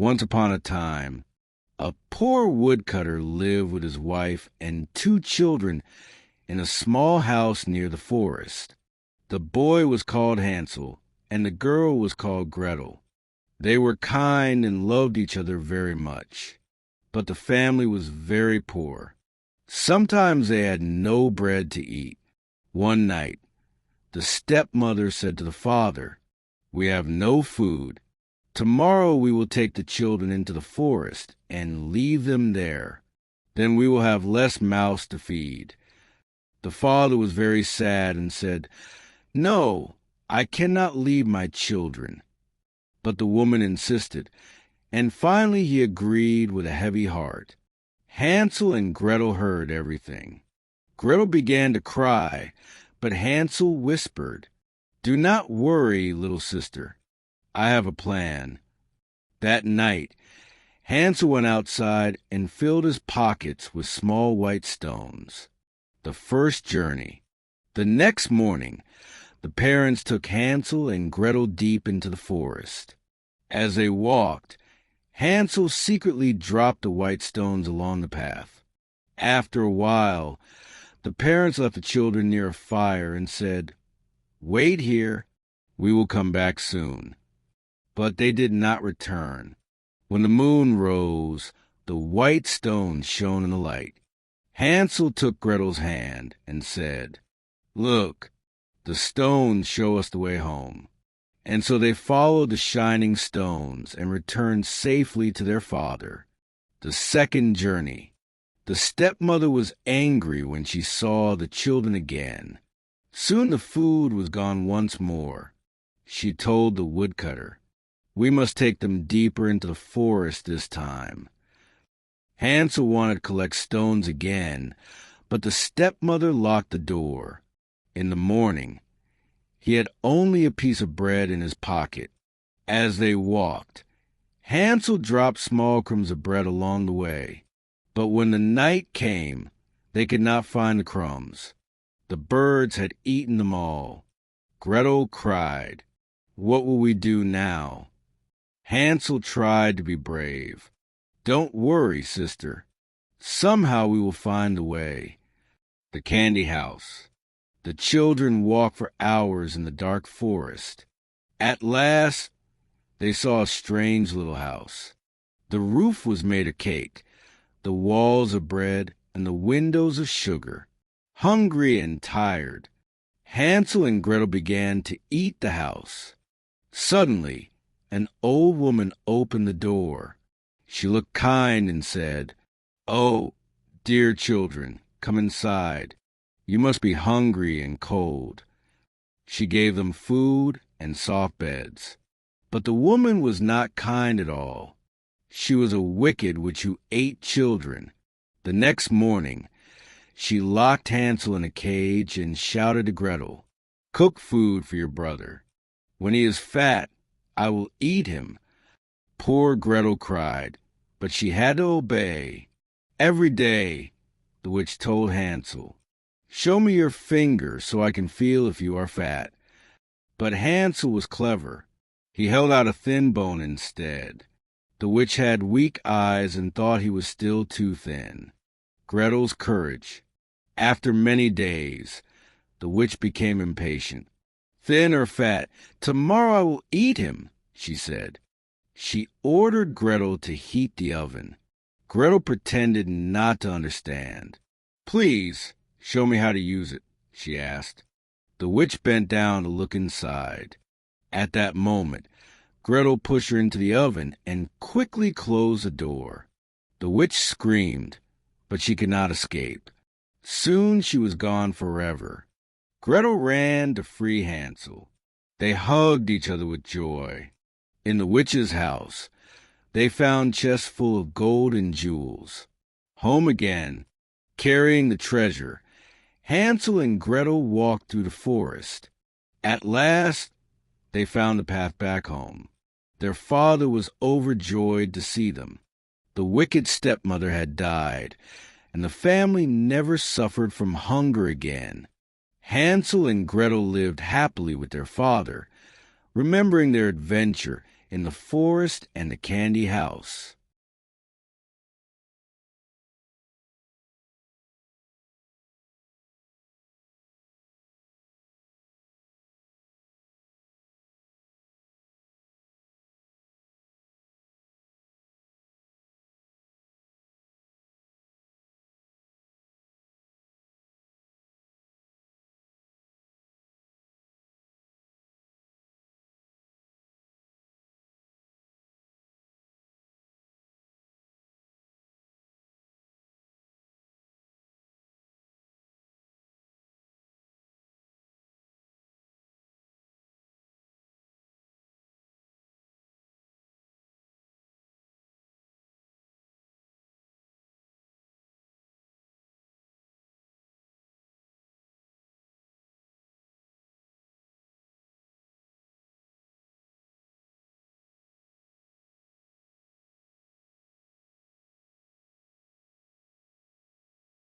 Once upon a time, a poor woodcutter lived with his wife and 2 children in a small house near the forest. The boy was called Hansel, and the girl was called Gretel. They were kind and loved each other very much, but the family was very poor. Sometimes they had no bread to eat. One night, the stepmother said to the father, "We have no food. Tomorrow we will take the children into the forest and leave them there. Then we will have less mouths to feed." The father was very sad and said, "No, I cannot leave my children." But the woman insisted, and finally he agreed with a heavy heart. Hansel and Gretel heard everything. Gretel began to cry, but Hansel whispered, "Do not worry, little sister. I have a plan." That night, Hansel went outside and filled his pockets with small white stones. The first journey. The next morning, the parents took Hansel and Gretel deep into the forest. As they walked, Hansel secretly dropped the white stones along the path. After a while, the parents left the children near a fire and said, "Wait here. We will come back soon." But they did not return. When the moon rose, the white stones shone in the light. Hansel took Gretel's hand and said, "Look, the stones show us the way home." And so they followed the shining stones and returned safely to their father. The second journey. The stepmother was angry when she saw the children again. Soon the food was gone once more. She told the woodcutter, "We must take them deeper into the forest this time." Hansel wanted to collect stones again, but the stepmother locked the door. In the morning, he had only a piece of bread in his pocket. As they walked, Hansel dropped small crumbs of bread along the way. But when the night came, they could not find the crumbs. The birds had eaten them all. Gretel cried, "What will we do now?" Hansel tried to be brave. "Don't worry, sister. Somehow we will find the way." The candy house. The children walked for hours in the dark forest. At last, they saw a strange little house. The roof was made of cake, the walls of bread, and the windows of sugar. Hungry and tired, Hansel and Gretel began to eat the house. Suddenly, an old woman opened the door. She looked kind and said, "Oh, dear children, come inside. You must be hungry and cold." She gave them food and soft beds. But the woman was not kind at all. She was a wicked witch who ate children. The next morning, she locked Hansel in a cage and shouted to Gretel, "Cook food for your brother. When he is fat, I will eat him." Poor Gretel cried, but she had to obey. Every day, the witch told Hansel, "Show me your finger so I can feel if you are fat." But Hansel was clever. He held out a thin bone instead. The witch had weak eyes and thought he was still too thin. Gretel's courage. After many days, the witch became impatient. "Thin or fat, tomorrow I will eat him," she said. She ordered Gretel to heat the oven. Gretel pretended not to understand. "Please, show me how to use it," she asked. The witch bent down to look inside. At that moment, Gretel pushed her into the oven and quickly closed the door. The witch screamed, but she could not escape. Soon she was gone forever. Gretel ran to free Hansel. They hugged each other with joy. In the witch's house, they found chests full of gold and jewels. Home again, carrying the treasure, Hansel and Gretel walked through the forest. At last, they found the path back home. Their father was overjoyed to see them. The wicked stepmother had died, and the family never suffered from hunger again. Hansel and Gretel lived happily with their father, remembering their adventure in the forest and the candy house.